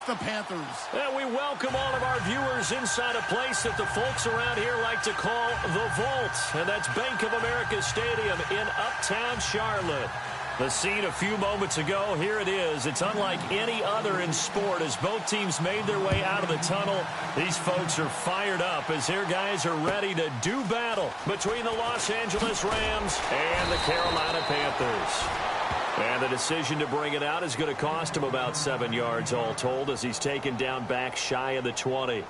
the Panthers. And we welcome all of our viewers inside a place that the folks around here like to call the Vault. And that's Bank of America Stadium in Uptown Charlotte. The scene a few moments ago, here it is. It's unlike any other in sport as both teams made their way out of the tunnel. These folks are fired up as their guys are ready to do battle between the Los Angeles Rams and the Carolina Panthers. And the decision to bring it out is going to cost him about 7 yards all told as he's taken down back shy of the 20.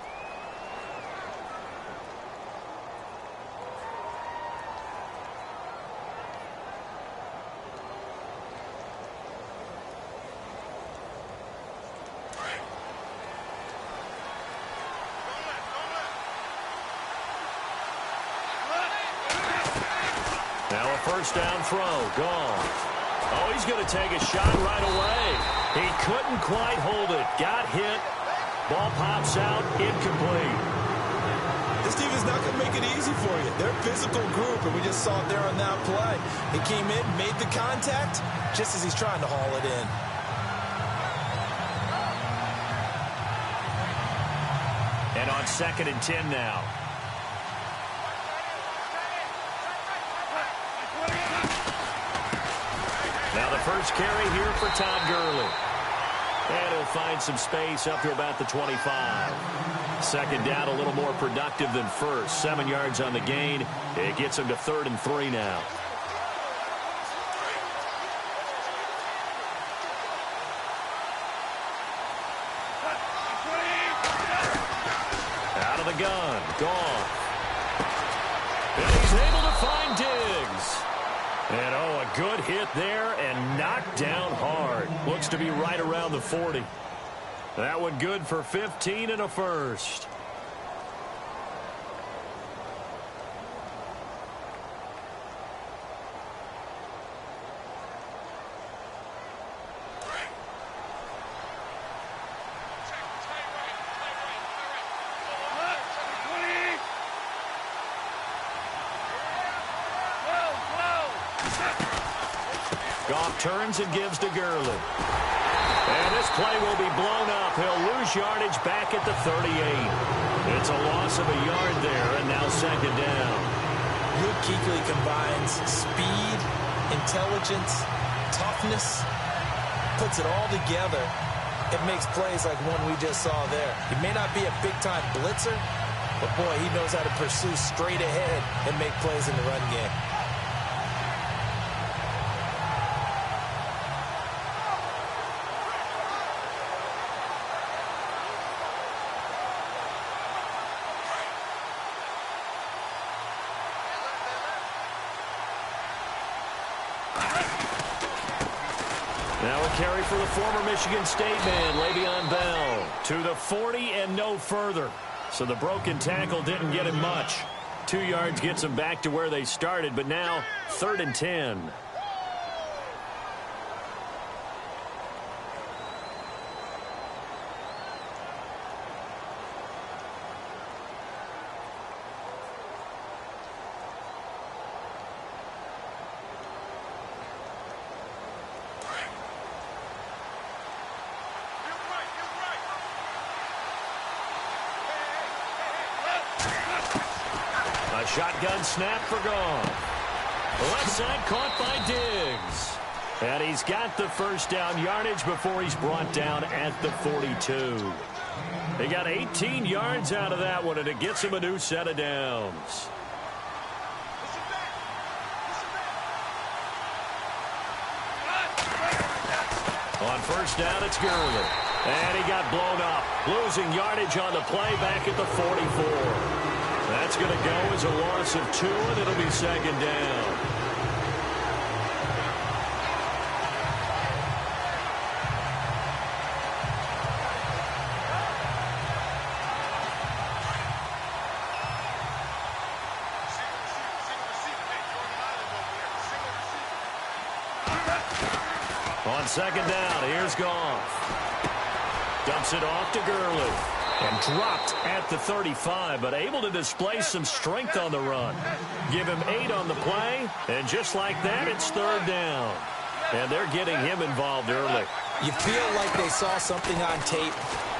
Now a first down throw, gone. Oh, he's going to take a shot right away. He couldn't quite hold it. Got hit. Ball pops out, incomplete. This team is not going to make it easy for you. They're a physical group, and we just saw it there on that play. He came in, made the contact, just as he's trying to haul it in. And on 2nd and 10 now. Now the first carry here for Todd Gurley. And he'll find some space up to about the 25. Second down, a little more productive than first. 7 yards on the gain. It gets him to 3rd and 3 now. Out of the gun. Gone. And he's able to find Diggs. And, oh, a good hit there and knocked down hard. Looks to be right around the 40. That one good for 15 and a first. Goff turns and gives to Gurley. And this play will be blown up. He'll lose yardage back at the 38. It's a loss of a yard there, and now 2nd down. Luke Kuechly combines speed, intelligence, toughness, puts it all together. It makes plays like one we just saw there. He may not be a big-time blitzer, but, boy, he knows how to pursue straight ahead and make plays in the run game. Now a carry for the former Michigan State man, Le'Veon Bell, to the 40 and no further. So the broken tackle didn't get him much. 2 yards gets him back to where they started, but now 3rd and 10. A shotgun snap for Goff. Left side caught by Diggs. And he's got the first down yardage before he's brought down at the 42. He got 18 yards out of that one, and it gets him a new set of downs. On first down, it's Gurley. And he got blown up, losing yardage on the play back at the 44. That's going to go as a loss of 2, and it'll be 2nd down. On 2nd down, here's Goff. Dumps it off to Gurley. And dropped at the 35, but able to display some strength on the run. Give him 8 on the play, and just like that, it's 3rd down. And they're getting him involved early. You feel like they saw something on tape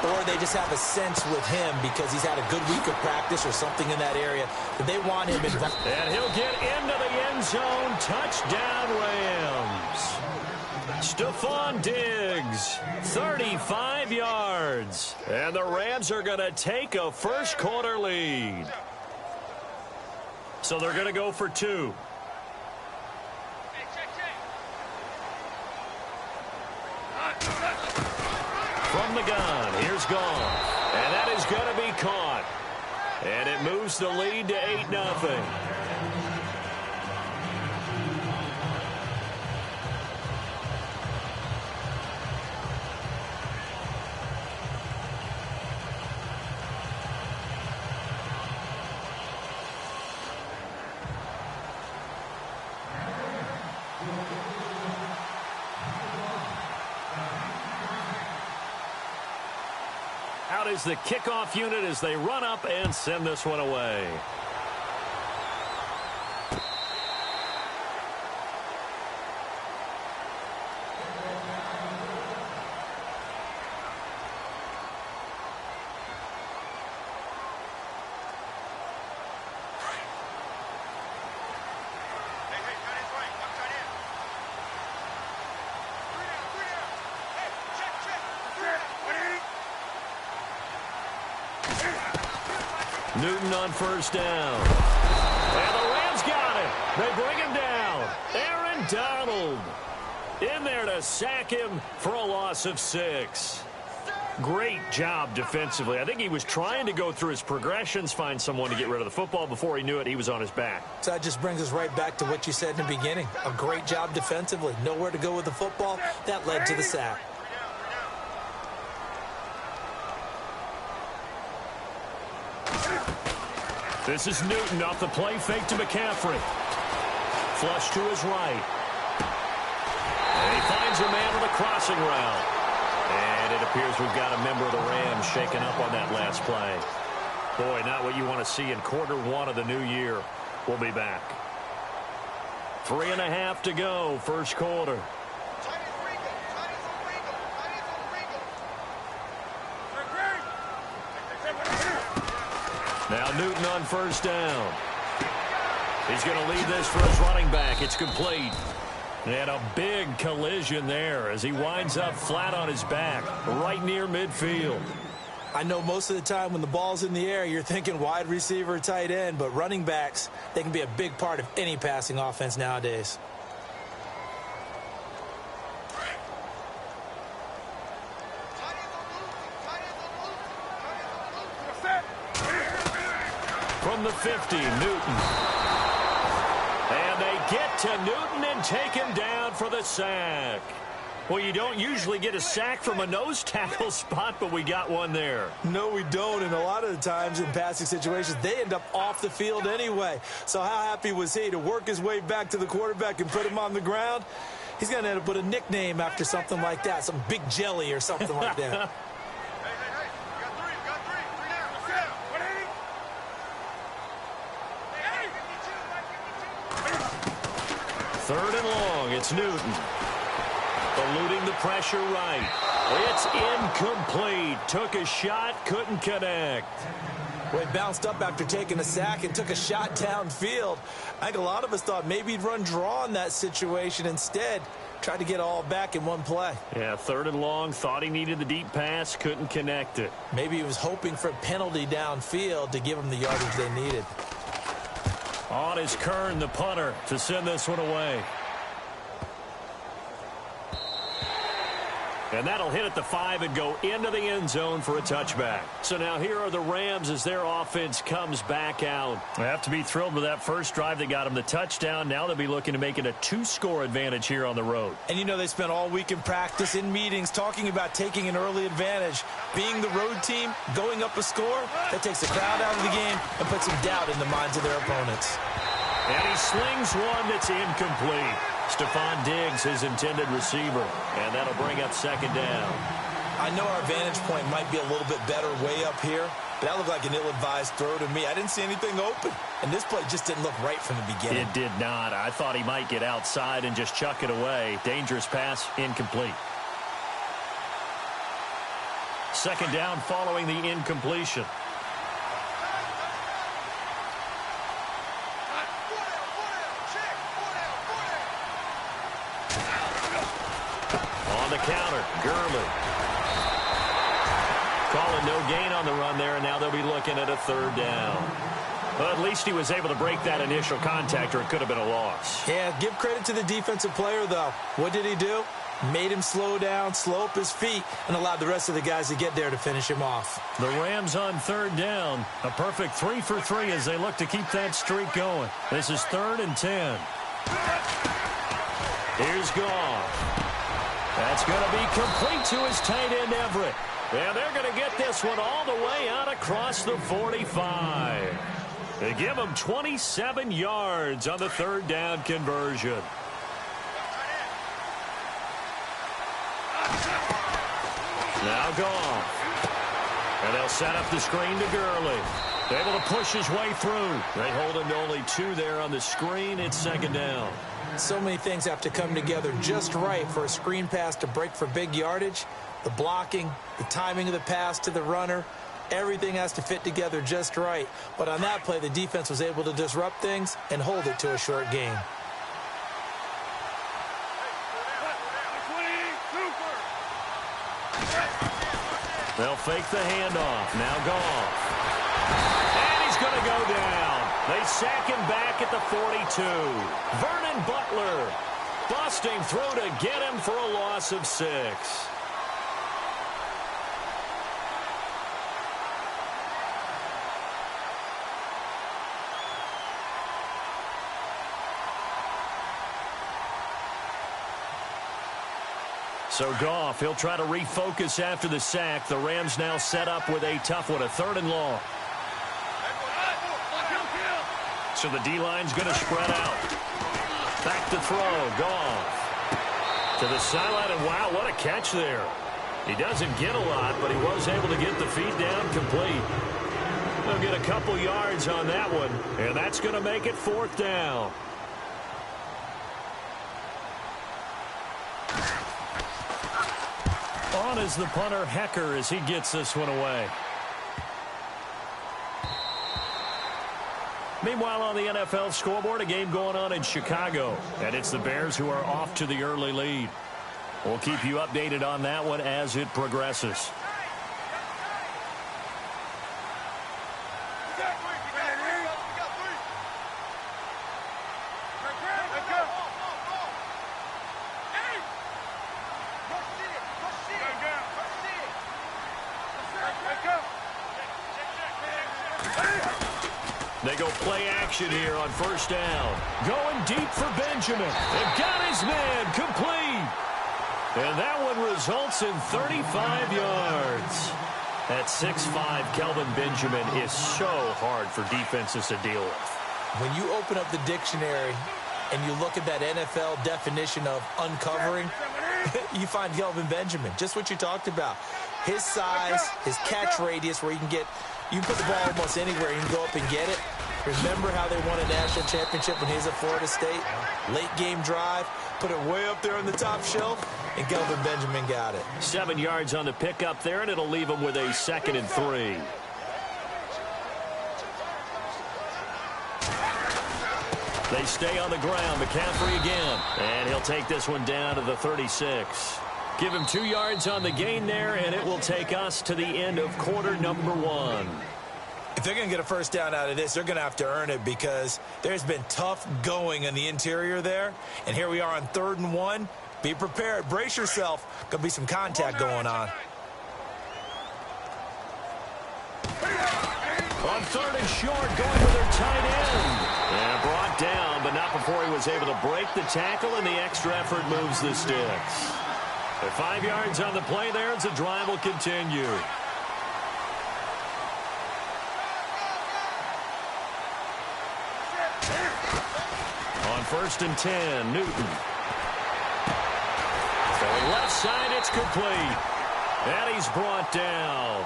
or they just have a sense with him because he's had a good week of practice or something in that area that they want him involved. And he'll get into the end zone. Touchdown, Rams. Stephon Diggs, 35 yards. And the Rams are going to take a first-quarter lead. So they're going to go for 2. From the gun, here's Goff. And that is going to be caught. And it moves the lead to 8-0. Out is the kickoff unit as they run up and send this one away. Newton on first down. And the Rams got it. They bring him down. Aaron Donald in there to sack him for a loss of 6. Great job defensively. I think he was trying to go through his progressions, find someone to get rid of the football. Before he knew it, he was on his back. So that just brings us right back to what you said in the beginning. A great job defensively. Nowhere to go with the football. That led to the sack. This is Newton off the play fake to McCaffrey. Flush to his right. And he finds a man on the crossing route. And it appears we've got a member of the Rams shaken up on that last play. Boy, not what you want to see in quarter 1 of the new year. We'll be back. 3.5 to go, first quarter. Now Newton on first down. He's going to lead this for his running back. It's complete. And a big collision there as he winds up flat on his back right near midfield. I know most of the time when the ball's in the air, you're thinking wide receiver, tight end, but running backs, they can be a big part of any passing offense nowadays. From the 50, Newton. And they get to Newton and take him down for the sack. Well, you don't usually get a sack from a nose tackle spot, but we got one there. No, we don't, and a lot of the times in passing situations, they end up off the field anyway. So how happy was he to work his way back to the quarterback and put him on the ground? He's going to end up with a nickname after something like that, some Big Jelly or something like that. Third and long, it's Newton. Eluding the pressure right. It's incomplete. Took a shot, couldn't connect. Well, he bounced up after taking a sack and took a shot downfield. I think a lot of us thought maybe he'd run draw in that situation. Instead, tried to get all back in one play. Yeah, third and long, thought he needed the deep pass, couldn't connect it. Maybe he was hoping for a penalty downfield to give him the yardage they needed. On is Kern, the punter, to send this one away. And that'll hit at the 5 and go into the end zone for a touchback. So now here are the Rams as their offense comes back out. They have to be thrilled with that first drive that got them the touchdown. Now they'll be looking to make it a 2-score advantage here on the road. And you know they spent all week in practice, in meetings, talking about taking an early advantage. Being the road team, going up a score, that takes the crowd out of the game and puts some doubt in the minds of their opponents. And he slings one that's incomplete. Stephon Diggs, his intended receiver. And that'll bring up second down. I know our vantage point might be a little bit better way up here, but that looked like an ill-advised throw to me. I didn't see anything open, and this play just didn't look right from the beginning. It did not. I thought he might get outside and just chuck it away. Dangerous pass, incomplete. Second down following the incompletion. On the counter, Gurley. Calling no gain on the run there, and now they'll be looking at a third down. Well, at least he was able to break that initial contact, or it could have been a loss. Yeah, give credit to the defensive player, though. What did he do? Made him slow down, slow up his feet, and allowed the rest of the guys to get there to finish him off. The Rams on third down. A perfect 3 for 3 as they look to keep that streak going. This is 3rd and 10. Here's Goff. That's going to be complete to his tight end, Everett. And they're going to get this one all the way out across the 45. They give him 27 yards on the third down conversion. Now Goff. And they'll set up the screen to Gurley. Able to push his way through. They hold him to only 2 there on the screen. It's second down. So many things have to come together just right for a screen pass to break for big yardage. The blocking, the timing of the pass to the runner, everything has to fit together just right. But on that play, the defense was able to disrupt things and hold it to a short gain. They'll fake the handoff. Now Goff. And he's going to go down. They sack him back at the 42. Vernon Butler busting through to get him for a loss of 6. So Goff, he'll try to refocus after the sack. The Rams now set up with a tough one, a 3rd and long. So the D-line's going to spread out. Back to throw, Goff. To the sideline, and wow, what a catch there. He doesn't get a lot, but he was able to get the feet down complete. They'll get a couple yards on that one, and that's going to make it 4th down. On is the punter, Hecker, as he gets this one away. Meanwhile, on the NFL scoreboard, a game going on in Chicago. And it's the Bears who are off to the early lead. We'll keep you updated on that one as it progresses. They go play action here on 1st down. Going deep for Benjamin. They've got his man complete. And that one results in 35 yards. At 6'5", Kelvin Benjamin is so hard for defenses to deal with. When you open up the dictionary and you look at that NFL definition of uncovering, you find Kelvin Benjamin, just what you talked about. His size, his catch radius where you can put the ball almost anywhere. You can go up and get it. Remember how they won a national championship when he was at Florida State? Late game drive, put it way up there on the top shelf, and Kelvin Benjamin got it. 7 yards on the pickup there, and it'll leave him with a 2nd and 3. They stay on the ground. McCaffrey again. And he'll take this one down to the 36. Give him 2 yards on the gain there, and it will take us to the end of quarter number 1. If they're going to get a 1st down out of this, they're going to have to earn it because there's been tough going in the interior there. And here we are on 3rd and 1. Be prepared. Brace yourself. Going to be some contact going on. On 3rd and short, going with their tight end. And brought down, but not before he was able to break the tackle, and the extra effort moves the sticks. At 5 yards on the play there, as the drive will continue. On 1st and 10, Newton. Going left side, it's complete. And he's brought down.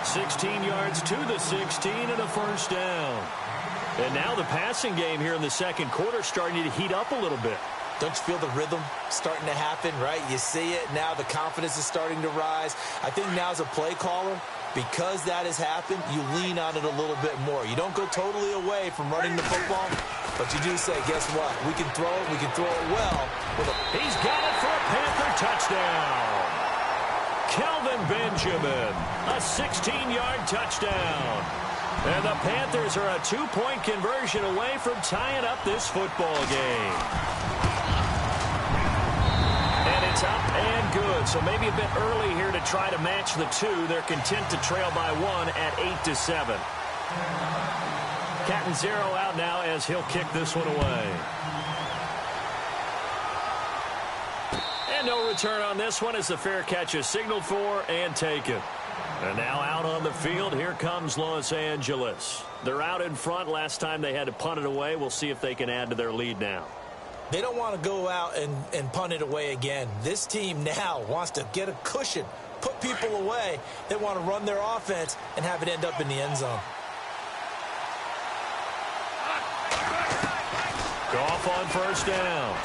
16 yards to the 16 and a 1st down. And now the passing game here in the 2nd quarter starting to heat up a little bit. Don't you feel the rhythm starting to happen, right? You see it. Now the confidence is starting to rise. I think now as a play caller, because that has happened, you lean on it a little bit more. You don't go totally away from running the football, but you do say, guess what? We can throw it. We can throw it well. He's got it for a Panther touchdown. Kelvin Benjamin, a 16-yard touchdown. And the Panthers are a 2-point conversion away from tying up this football game. And it's up and good. So maybe a bit early here to try to match the two. They're content to trail by 1 at 8-7. Catanzaro out now as he'll kick this one away. And no return on this one as the fair catch is signaled for and taken. And now out on the field, here comes Los Angeles. They're out in front. Last time they had to punt it away. We'll see if they can add to their lead now. They don't want to go out and punt it away again. This team now wants to get a cushion, put people away. They want to run their offense and have it end up in the end zone. Goff on first down.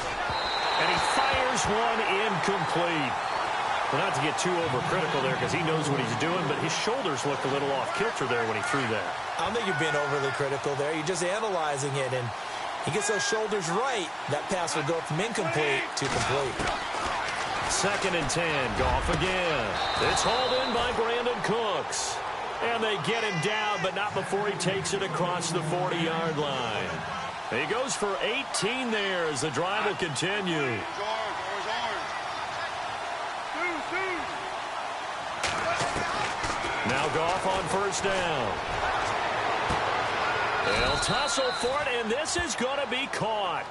And he fires one incomplete. Well, not to get too overcritical there because he knows what he's doing, but his shoulders looked a little off kilter there when he threw that. I don't think you're being overly critical there. You're just analyzing it, and he gets those shoulders right. That pass will go from incomplete to complete. 2nd and 10. Goff again. It's hauled in by Brandon Cooks. And they get him down, but not before he takes it across the 40-yard line. He goes for 18 there as the drive will continue. Now Goff on first down. They'll tussle for it, and this is going to be caught.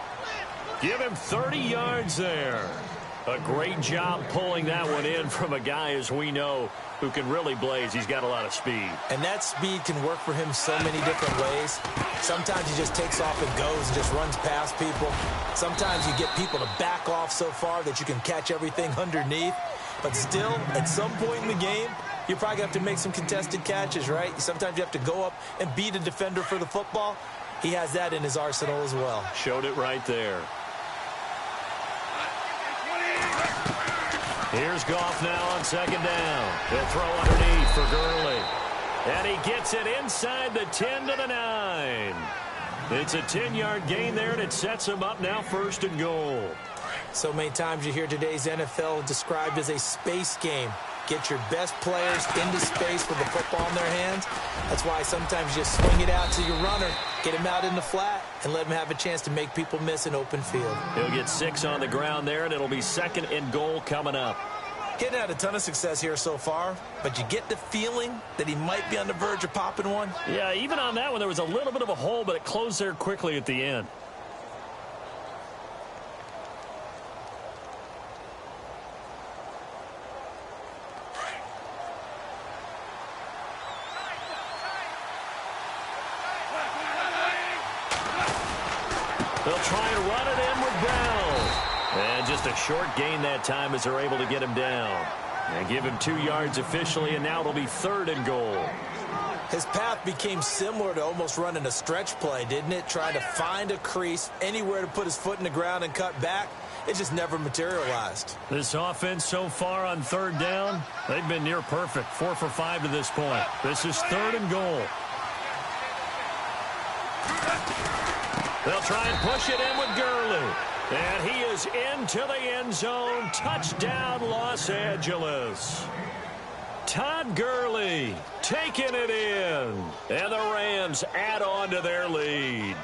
Give him 30 yards there. A great job pulling that one in from a guy, as we know, who can really blaze. He's got a lot of speed. And that speed can work for him so many different ways. Sometimes he just takes off and goes and just runs past people. Sometimes you get people to back off so far that you can catch everything underneath. But still, at some point in the game, you probably have to make some contested catches, right? Sometimes you have to go up and beat a defender for the football. He has that in his arsenal as well. Showed it right there. Here's Goff now on 2nd down. He'll throw underneath for Gurley. And he gets it inside the 10 to the 9. It's a 10-yard gain there, and it sets him up now 1st and goal. So many times you hear today's NFL described as a space game. Get your best players into space with the football in their hands. That's why sometimes you swing it out to your runner, get him out in the flat, and let him have a chance to make people miss an open field. He'll get 6 on the ground there, and it'll be 2nd and goal coming up. Getting had a ton of success here so far, but you get the feeling that he might be on the verge of popping one. Yeah, even on that one, there was a little bit of a hole, but it closed there quickly at the end. They'll try and run it in with Brown. And just a short gain that time as they're able to get him down. And give him 2 yards officially, and now it'll be 3rd and goal. His path became similar to almost running a stretch play, didn't it? Trying to find a crease, anywhere to put his foot in the ground and cut back. It just never materialized. This offense so far on 3rd down, they've been near perfect. 4 for 5 to this point. This is 3rd and goal. They'll try and push it in with Gurley. And he is into the end zone. Touchdown, Los Angeles. Todd Gurley taking it in. And the Rams add on to their lead.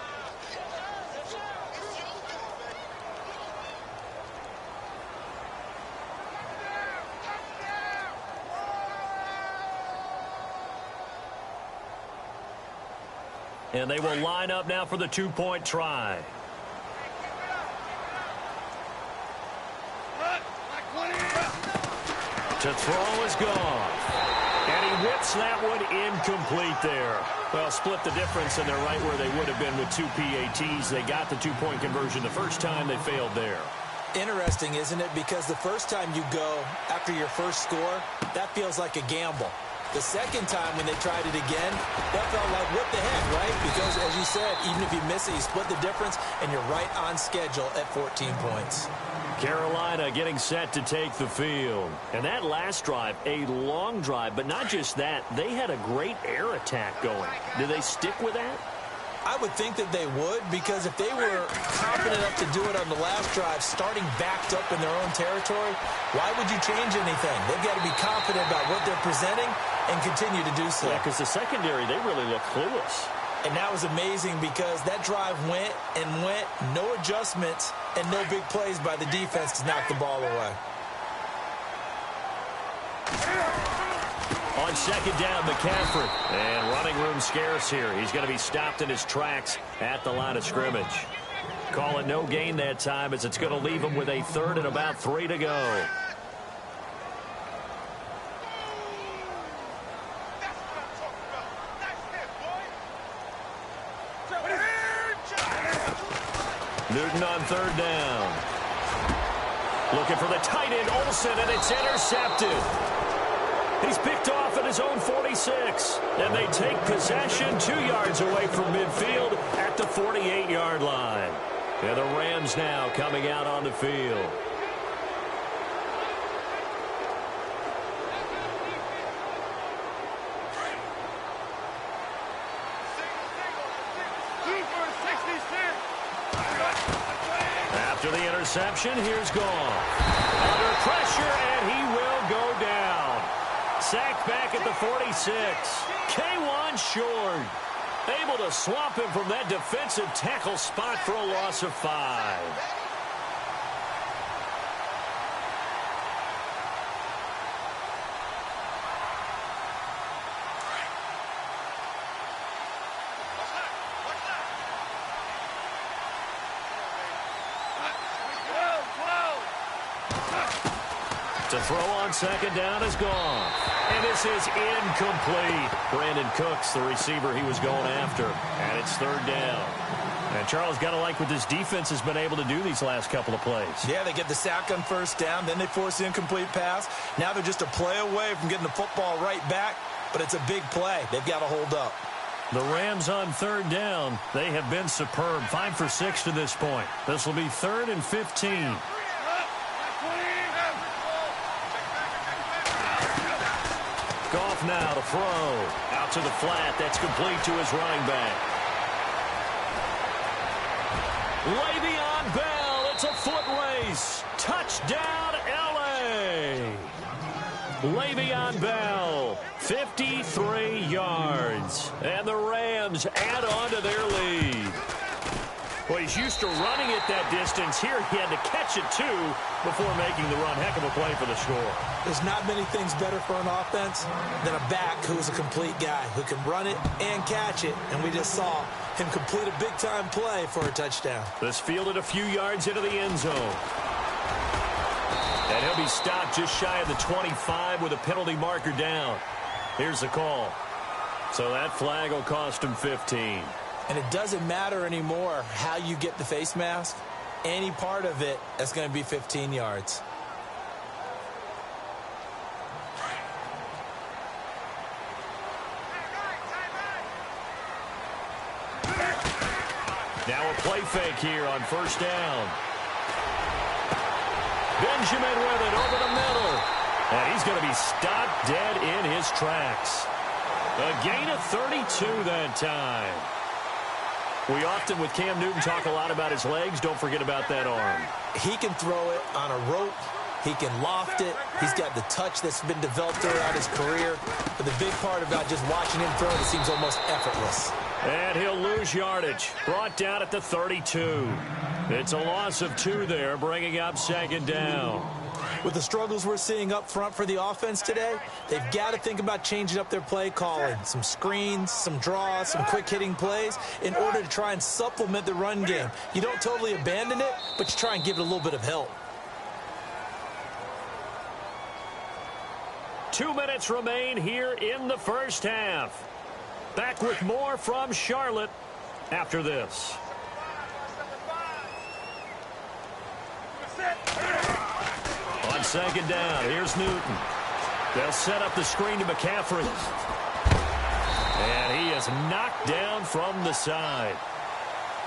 And they will line up now for the 2-point try. To throw is Goff. And he whips that one incomplete there. Well, split the difference, and they're right where they would have been with 2 PATs. They got the 2-point conversion the first time. They failed there. Interesting, isn't it? Because the first time you go after your first score, that feels like a gamble. The second time when they tried it again, that felt like, what the heck, right? Because, as you said, even if you miss it, you split the difference, and you're right on schedule at 14 points. Carolina getting set to take the field. And that last drive, a long drive, but not just that. They had a great air attack going. Do they stick with that? I would think that they would, because if they were confident enough to do it on the last drive, starting backed up in their own territory, why would you change anything? They've got to be confident about what they're presenting and continue to do so. Yeah, because the secondary, they really look clueless. And that was amazing because that drive went and went, no adjustments, and no big plays by the defense to knock the ball away. On second down, McCaffrey. And running room scarce here. He's going to be stopped in his tracks at the line of scrimmage. Call it no gain that time as it's going to leave him with a third and about 3 to go. Newton on third down. Looking for the tight end, Olsen, and it's intercepted. He's picked off at his own 46. And they take possession 2 yards away from midfield at the 48-yard line. And the Rams now coming out on the field. After the interception, here's Goff. Under pressure, and he will go down. Sacked back at the 46. K1 short. Able to swamp him from that defensive tackle spot for a loss of 5. To throw on second down is gone. And this is incomplete. Brandon Cooks, the receiver he was going after. And it's third down. And Charles, got to like what this defense has been able to do these last couple of plays. Yeah, they get the sack on first down, then they force the incomplete pass. Now they're just a play away from getting the football right back, but it's a big play. They've got to hold up. The Rams on third down. They have been superb. 5 for 6 to this point. This will be 3rd and 15. Goff now to throw. Out to the flat. That's complete to his running back. Le'Veon Bell. It's a foot race. Touchdown, L.A. Le'Veon Bell, 53 yards. And the Rams add on to their lead. Well, he's used to running it that distance. Here he had to catch it, too, before making the run. Heck of a play for the score. There's not many things better for an offense than a back who's a complete guy who can run it and catch it. And we just saw him complete a big-time play for a touchdown. This fielded a few yards into the end zone. And he'll be stopped just shy of the 25 with a penalty marker down. Here's the call. So that flag will cost him 15. And it doesn't matter anymore how you get the face mask. Any part of it, that's going to be 15 yards. Now a play fake here on first down. Benjamin with it over the middle. And he's going to be stopped dead in his tracks. A gain of 32 that time. We often, with Cam Newton, talk a lot about his legs. Don't forget about that arm. He can throw it on a rope. He can loft it. He's got the touch that's been developed throughout his career. But the big part about just watching him throw it, it seems almost effortless. And he'll lose yardage. Brought down at the 32. It's a loss of 2 there, bringing up second down. With the struggles we're seeing up front for the offense today, they've got to think about changing up their play calling. Some screens, some draws, some quick-hitting plays in order to try and supplement the run game. You don't totally abandon it, but you try and give it a little bit of help. 2 minutes remain here in the first half. Back with more from Charlotte after this. On second down, here's Newton. They'll set up the screen to McCaffrey. And he is knocked down from the side.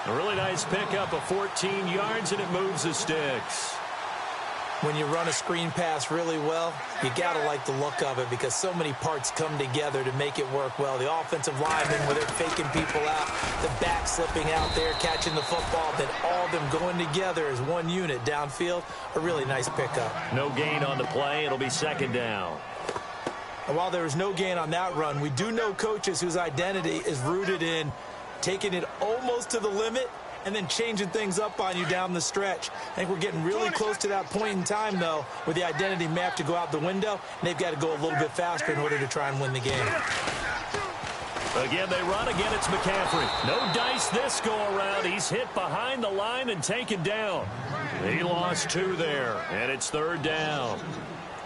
A really nice pickup of 14 yards, and it moves the sticks. When you run a screen pass really well, you got to like the look of it because so many parts come together to make it work well. The offensive linemen, where they're faking people out, the back slipping out there, catching the football, then all of them going together as one unit downfield. A really nice pickup. No gain on the play. It'll be second down. And while there was no gain on that run, we do know coaches whose identity is rooted in taking it almost to the limit and then changing things up on you down the stretch. I think we're getting really close to that point in time, though, where the identity map to go out the window, and they've got to go a little bit faster in order to try and win the game. Again, they run. Again, it's McCaffrey. No dice this go-around. He's hit behind the line and taken down. He lost 2 there, and it's third down.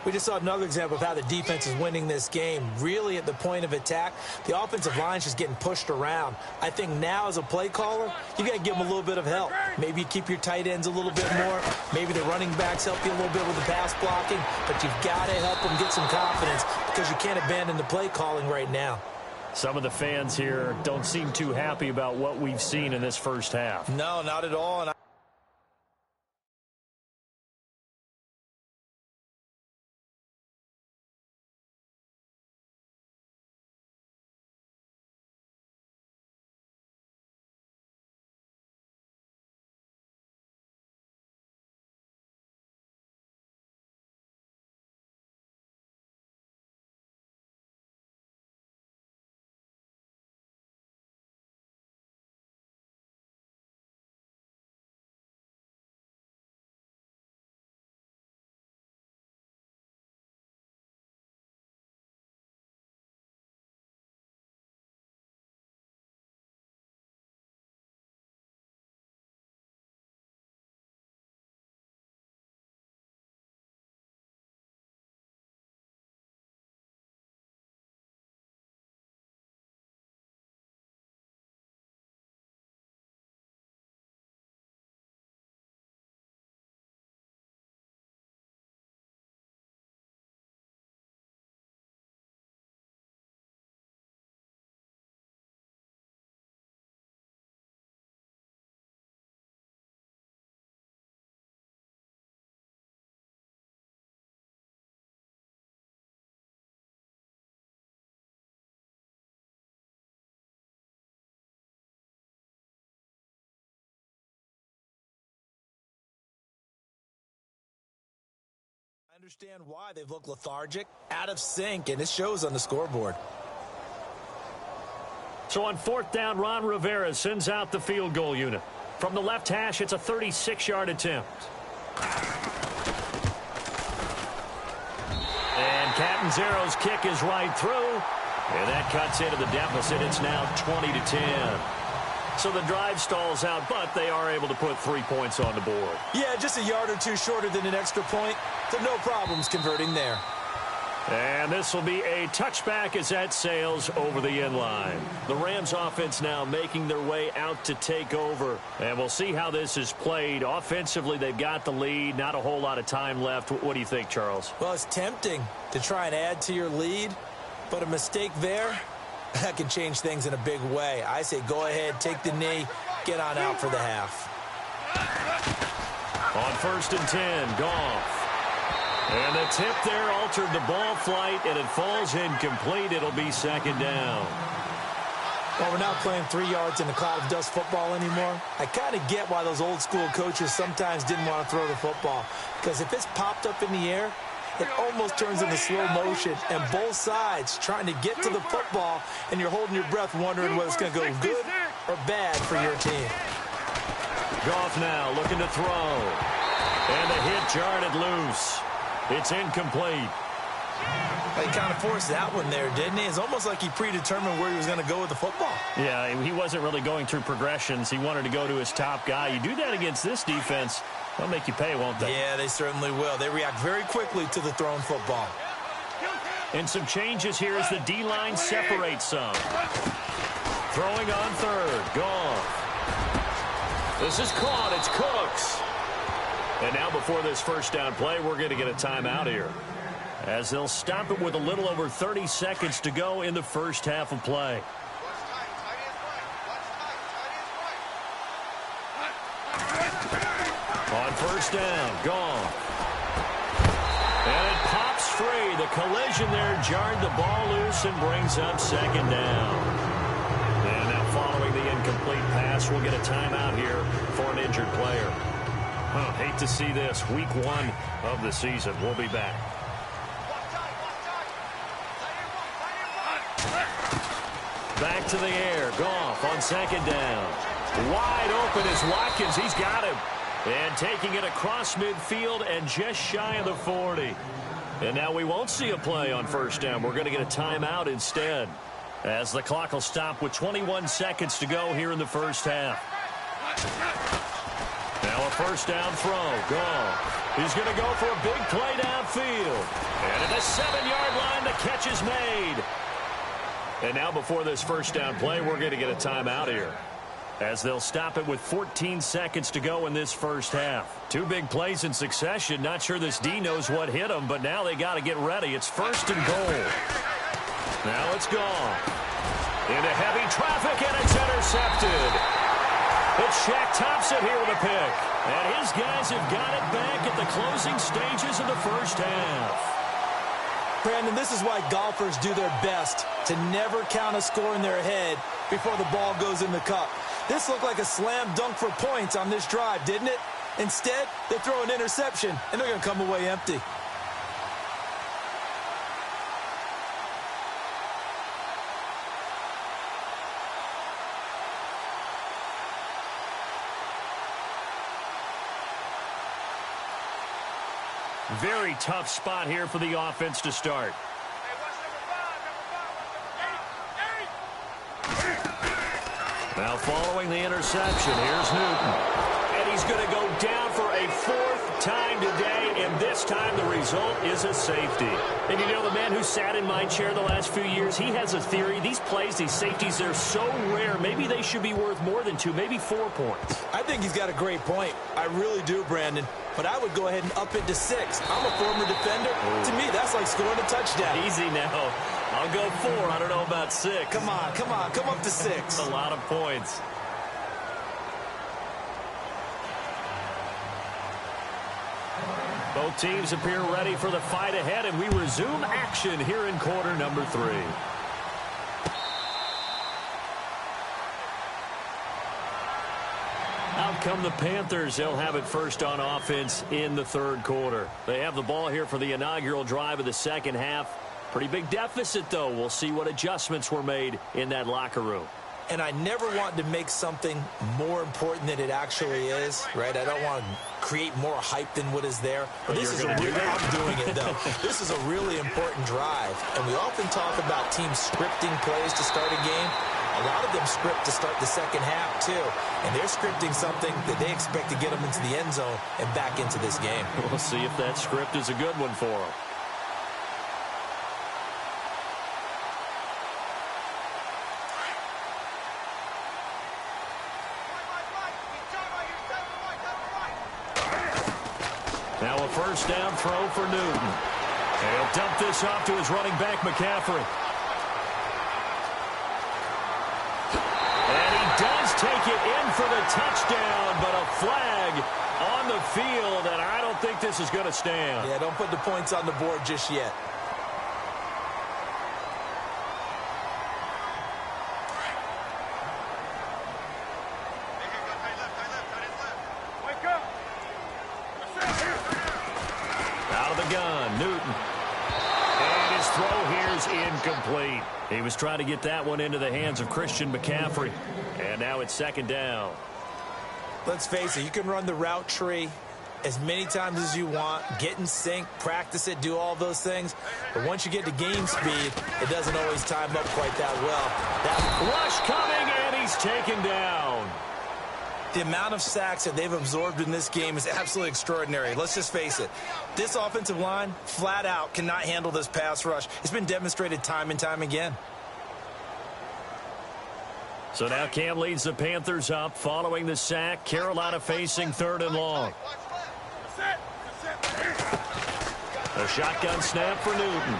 We just saw another example of how the defense is winning this game. Really at the point of attack, the offensive line is just getting pushed around. I think now as a play caller, you got to give them a little bit of help. Maybe you keep your tight ends a little bit more. Maybe the running backs help you a little bit with the pass blocking. But you've got to help them get some confidence because you can't abandon the play calling right now. Some of the fans here don't seem too happy about what we've seen in this first half. No, not at all. And I understand why they've looked lethargic, out of sync, and it shows on the scoreboard. So on fourth down, Ron Rivera sends out the field goal unit. From the left hash, it's a 36-yard attempt. And Catanzaro's kick is right through. And that cuts into the deficit. It's now 20-10. So the drive stalls out, but they are able to put 3 points on the board. Yeah, just a yard or two shorter than an extra point, so no problems converting there. And this will be a touchback as that sails over the end line. The Rams offense now making their way out to take over. And we'll see how this is played. Offensively, they've got the lead. Not a whole lot of time left. What do you think, Charles? Well, it's tempting to try and add to your lead, but a mistake there, that can change things in a big way. I say go ahead, take the knee, get on out for the half. On 1st and 10, Goff. And the tip there altered the ball flight, and it falls incomplete. It'll be second down. Well, we're not playing 3 yards in a cloud of dust football anymore. I kind of get why those old school coaches sometimes didn't want to throw the football. Because if it's popped up in the air, it almost turns into slow motion, and both sides trying to get to the football, and you're holding your breath wondering whether it's going to go good or bad for your team. Goff now looking to throw. And the hit jarred it loose. It's incomplete. He kind of forced that one there, didn't he? It's almost like he predetermined where he was going to go with the football. Yeah, he wasn't really going through progressions. He wanted to go to his top guy. You do that against this defense, they'll make you pay, won't they? Yeah, they certainly will. They react very quickly to the thrown football. And some changes here as the D-line separates some. Throwing on third. Goff. This is caught. It's Cooks. And now before this first down play, we're going to get a timeout here. as they'll stop it with a little over 30 seconds to go in the first half of play. On first down, gone. And it pops free. The collision there jarred the ball loose and brings up second down. And now following the incomplete pass, we'll get a timeout here for an injured player. Hate to see this. Week 1 of the season. We'll be back. Back to the air. Goff on second down. Wide open is Watkins. He's got him. And taking it across midfield and just shy of the 40. And now we won't see a play on first down. We're going to get a timeout instead, as the clock will stop with 21 seconds to go here in the first half. Now a first down throw. Goff. He's going to go for a big play downfield. And at the 7-yard line, the catch is made. And now before this first down play, we're going to get a timeout here, as they'll stop it with 14 seconds to go in this first half. 2 big plays in succession. Not sure this D knows what hit them, but now they got to get ready. It's first and goal. Now it's gone. Into heavy traffic, and it's intercepted. It's Shaq Thompson here with a pick. And his guys have got it back at the closing stages of the first half. Brandon, this is why golfers do their best to never count a score in their head before the ball goes in the cup. This looked like a slam dunk for points on this drive, didn't it? Instead, they throw an interception, and they're going to come away empty. Very tough spot here for the offense to start. Now following the interception, here's Newton. And he's going to go down for a 4th time today, and this time the result is a safety. And you know, the man who sat in my chair the last few years, he has a theory. These plays, these safeties, they're so rare. Maybe they should be worth more than 2, maybe 4 points. I think he's got a great point. I really do, Brandon. But I would go ahead and up it to 6. I'm a former defender. To me, that's like scoring a touchdown. Easy now. I'll go 4. I don't know about 6. Come on. Come up to 6. A lot of points. Both teams appear ready for the fight ahead, and we resume action here in quarter number 3. Out come the Panthers. They'll have it first on offense in the 3rd quarter. They have the ball here for the inaugural drive of the second half. Pretty big deficit, though. We'll see what adjustments were made in that locker room. And I never want to make something more important than it actually is, right? I don't want to create more hype than what is there. But this is I'm doing it, though. This is a really important drive. And we often talk about teams scripting plays to start a game. A lot of them script to start the second half, too. And they're scripting something that they expect to get them into the end zone and back into this game. We'll see if that script is a good one for them. Now a first down throw for Newton. He'll dump this off to his running back, McCaffrey. And he does take it in for the touchdown, but a flag on the field, and I don't think this is going to stand. Yeah, don't put the points on the board just yet. Incomplete. He was trying to get that one into the hands of Christian McCaffrey. And now it's second down. Let's face it, you can run the route tree as many times as you want, get in sync, practice it, do all those things. But once you get to game speed, it doesn't always time up quite that well. That rush coming, and he's taken down. The amount of sacks that they've absorbed in this game is absolutely extraordinary. Let's just face it. This offensive line, flat out, cannot handle this pass rush. It's been demonstrated time and time again. So now Cam leads the Panthers up following the sack. Carolina facing 3rd and long. A shotgun snap for Newton.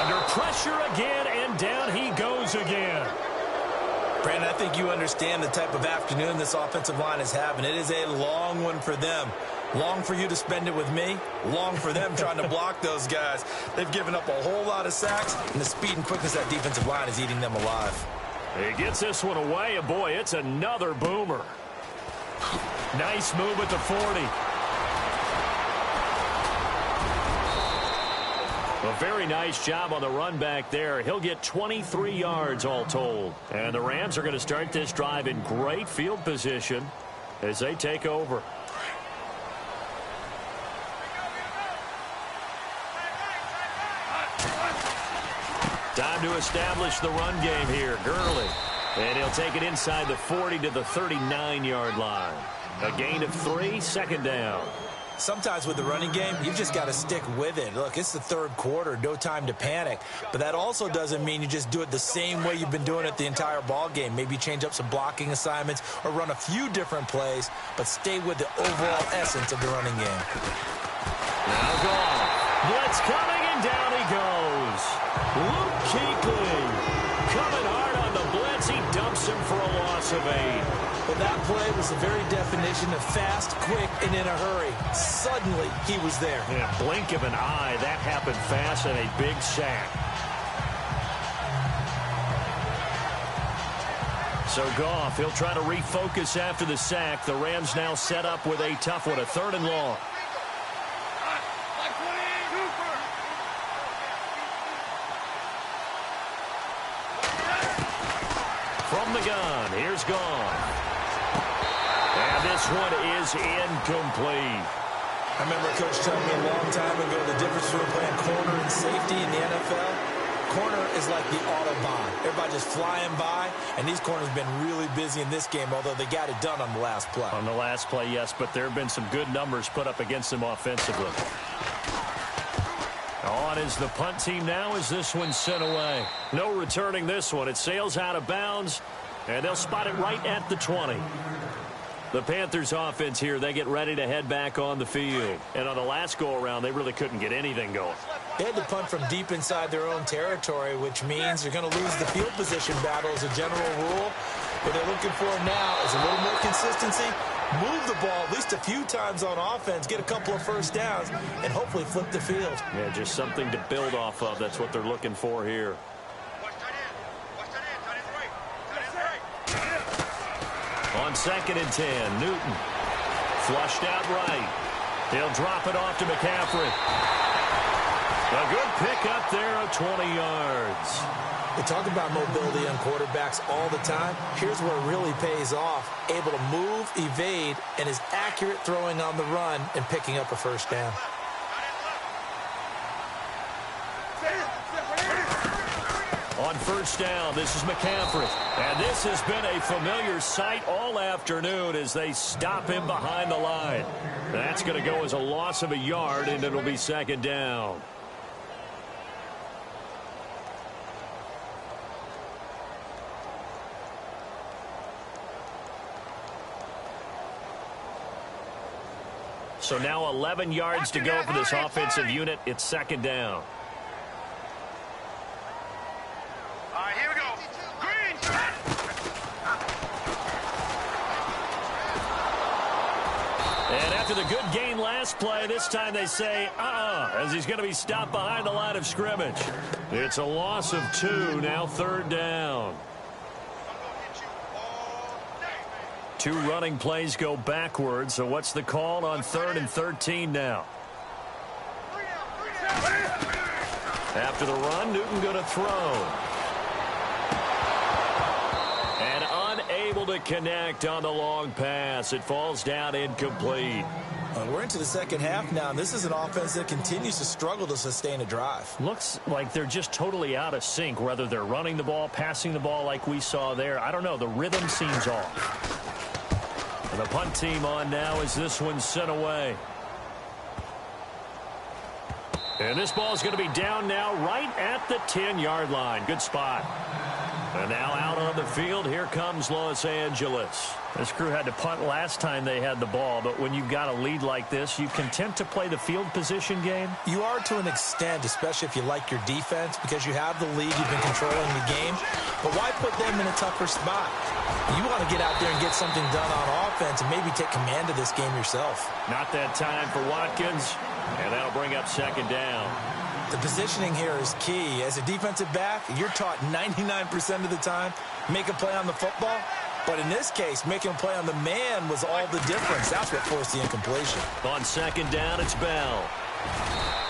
Under pressure again, and down he goes again. Brandon, I think you understand the type of afternoon this offensive line is having. It is a long one for them. Long for you to spend it with me. Long for them trying to block those guys. They've given up a whole lot of sacks, and the speed and quickness of that defensive line is eating them alive. He gets this one away, and boy, it's another boomer. Nice move at the 40. A very nice job on the run back there. He'll get 23 yards all told. And the Rams are going to start this drive in great field position as they take over. Time to establish the run game here. Gurley. And he'll take it inside the 40 to the 39-yard line. A gain of 3, second down. Sometimes with the running game, you've just got to stick with it. Look, it's the third quarter, no time to panic. But that also doesn't mean you just do it the same way you've been doing it the entire ball game. Maybe change up some blocking assignments or run a few different plays, but stay with the overall essence of the running game. Now Goff. Blitz coming, and down he goes. Luke Kuechly coming hard on the blitz. He dumps him for a loss of 8. Well, that play was the very definition of fast, quick, and in a hurry. Suddenly, he was there. In a blink of an eye, that happened fast, and a big sack. So Goff, he'll try to refocus after the sack. The Rams now set up with a tough one, a 3rd and long. From the gun, here's Goff. And this one is incomplete. I remember a coach telling me a long time ago the difference between playing corner and safety in the NFL. Corner is like the Autobahn. Everybody just flying by, and these corners have been really busy in this game, although they got it done on the last play. On the last play, yes, but there have been some good numbers put up against them offensively. On is the punt team now as this one's sent away. No returning this one. It sails out of bounds, and they'll spot it right at the 20. The Panthers offense here, they get ready to head back on the field. And on the last go-around, they really couldn't get anything going. They had to punt from deep inside their own territory, which means you're going to lose the field position battle as a general rule. What they're looking for now is a little more consistency, move the ball at least a few times on offense, get a couple of first downs, and hopefully flip the field. Yeah, just something to build off of. That's what they're looking for here. On 2nd and 10, Newton flushed out right. He'll drop it off to McCaffrey. A good pick up there of 20 yards. They talk about mobility on quarterbacks all the time. Here's where it really pays off. Able to move, evade, and is accurate throwing on the run and picking up a first down. On 1st down, this is McCaffrey. And this has been a familiar sight all afternoon as they stop him behind the line. That's going to go as a loss of a yard, and it'll be 2nd down. So now 11 yards to go for this offensive unit. It's 2nd down. And after the good gain last play, this time they say, as he's going to be stopped behind the line of scrimmage. It's a loss of 2, now 3rd down. 2 running plays go backwards, so what's the call on 3rd and 13 now? After the run, Newton going to throw. Unable to connect on the long pass. It falls down incomplete. We're into the second half now, and this is an offense that continues to struggle to sustain a drive. Looks like they're just totally out of sync, whether they're running the ball, passing the ball like we saw there. I don't know. The rhythm seems off. And the punt team on now as this one's sent away. And this ball is going to be down now right at the 10-yard line. Good spot. And now out on the field, here comes Los Angeles. This crew had to punt last time they had the ball, but when you've got a lead like this, you content to play the field position game? You are to an extent, especially if you like your defense, because you have the lead, you've been controlling the game. But why put them in a tougher spot? You want to get out there and get something done on offense and maybe take command of this game yourself. Not that time for Watkins, and that'll bring up second down. The positioning here is key. As a defensive back, you're taught 99% of the time, make a play on the football. But in this case, making a play on the man was all the difference. That's what forced the incompletion. On second down, it's Bell.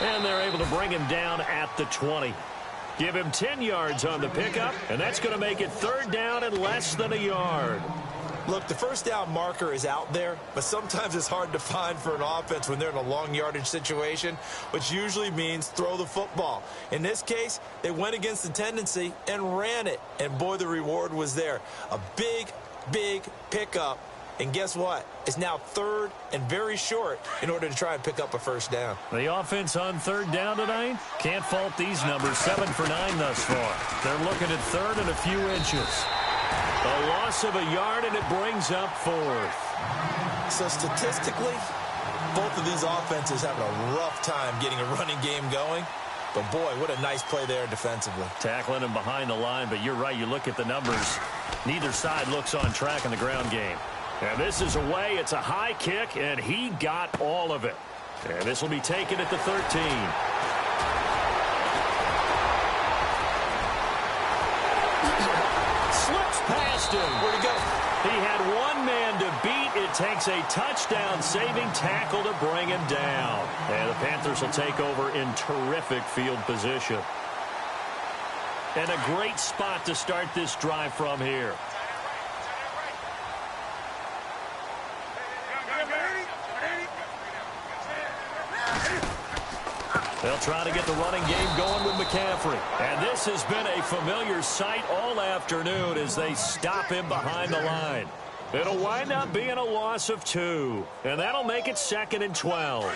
And they're able to bring him down at the 20. Give him 10 yards on the pickup, and that's going to make it third down and less than a yard. Look, the first down marker is out there, but sometimes it's hard to find for an offense when they're in a long yardage situation, which usually means throw the football. In this case, they went against the tendency and ran it, and boy, the reward was there. A big, big pickup, and guess what? It's now third and very short in order to try and pick up a first down. The offense on third down tonight, can't fault these numbers, 7 for 9 thus far. They're looking at third and a few inches. A loss of a yard, and it brings up fourth. So statistically, both of these offenses having a rough time getting a running game going. But, boy, what a nice play there defensively. Tackling him behind the line, but you're right. You look at the numbers. Neither side looks on track in the ground game. And this is away. It's a high kick, and he got all of it. And this will be taken at the 13. Past him. Where'd he go? He had one man to beat. It takes a touchdown-saving tackle to bring him down. And the Panthers will take over in terrific field position. And a great spot to start this drive from here. They'll try to get the running game going with McCaffrey. And this has been a familiar sight all afternoon as they stop him behind the line. It'll wind up being a loss of 2. And that'll make it 2nd and 12.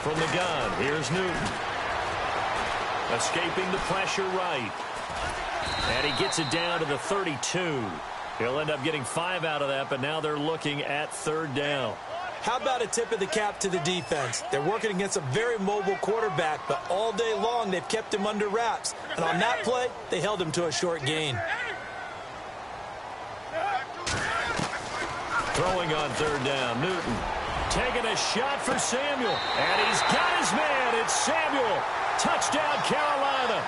From the gun, here's Newton. Escaping the pressure right. And he gets it down to the 32. He'll end up getting 5 out of that, but now they're looking at third down. How about a tip of the cap to the defense? They're working against a very mobile quarterback, but all day long they've kept him under wraps. And on that play, they held him to a short gain. Throwing on third down, Newton. Taking a shot for Samuel. And he's got his man. It's Samuel. Touchdown, Carolina.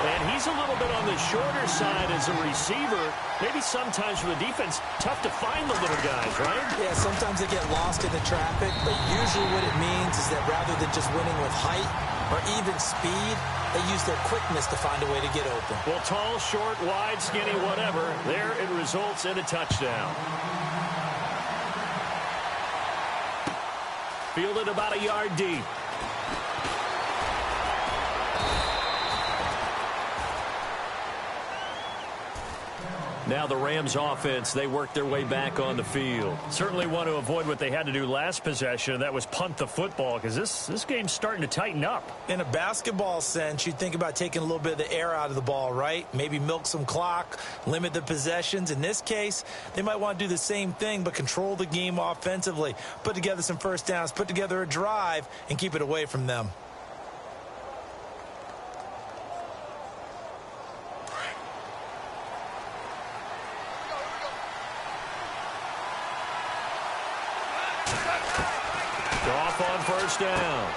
And he's a little bit on the shorter side as a receiver. Maybe sometimes for the defense, tough to find the little guys, right? Yeah, sometimes they get lost in the traffic, but usually what it means is that rather than just winning with height or even speed, they use their quickness to find a way to get open. Well, tall, short, wide, skinny, whatever, there it results in a touchdown. Fielded about a yard deep. Now the Rams offense, they work their way back on the field. Certainly want to avoid what they had to do last possession, and that was punt the football, because this game's starting to tighten up. In a basketball sense, you think about taking a little bit of the air out of the ball, right? Maybe milk some clock, limit the possessions. In this case, they might want to do the same thing, but control the game offensively. Put together some first downs, put together a drive, and keep it away from them. On first down.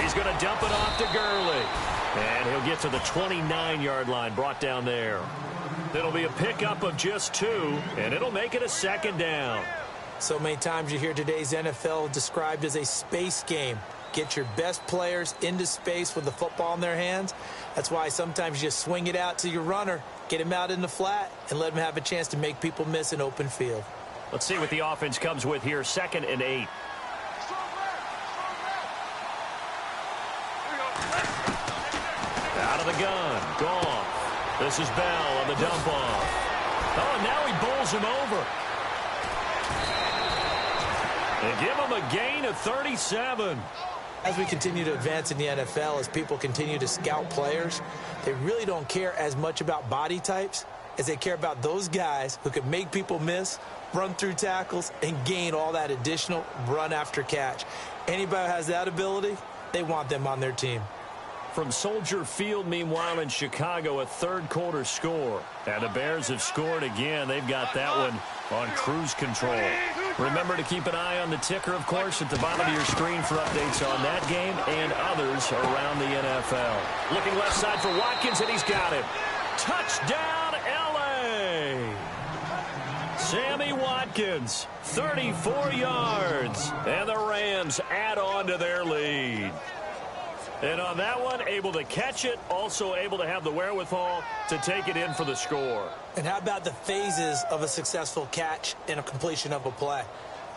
He's going to dump it off to Gurley. And he'll get to the 29-yard line, brought down there. It'll be a pickup of just 2, and it'll make it a 2nd down. So many times you hear today's NFL described as a space game. Get your best players into space with the football in their hands. That's why sometimes you just swing it out to your runner, get him out in the flat, and let him have a chance to make people miss an open field. Let's see what the offense comes with here, 2nd and 8. Out of the gun, Goff. This is Bell on the dump off. Oh, and now he bowls him over. They give him a gain of 37. As we continue to advance in the NFL, as people continue to scout players, they really don't care as much about body types as they care about those guys who can make people miss, run through tackles, and gain all that additional run after catch. Anybody who has that ability, they want them on their team. From Soldier Field, meanwhile, in Chicago, a third-quarter score. And the Bears have scored again. They've got that one on cruise control. Remember to keep an eye on the ticker, of course, at the bottom of your screen for updates on that game and others around the NFL. Looking left side for Watkins, and he's got it. Touchdown, L.A. Sammy Watkins, 34 yards. And the Rams add on to their lead. And on that one, able to catch it, also able to have the wherewithal to take it in for the score. And how about the phases of a successful catch and a completion of a play?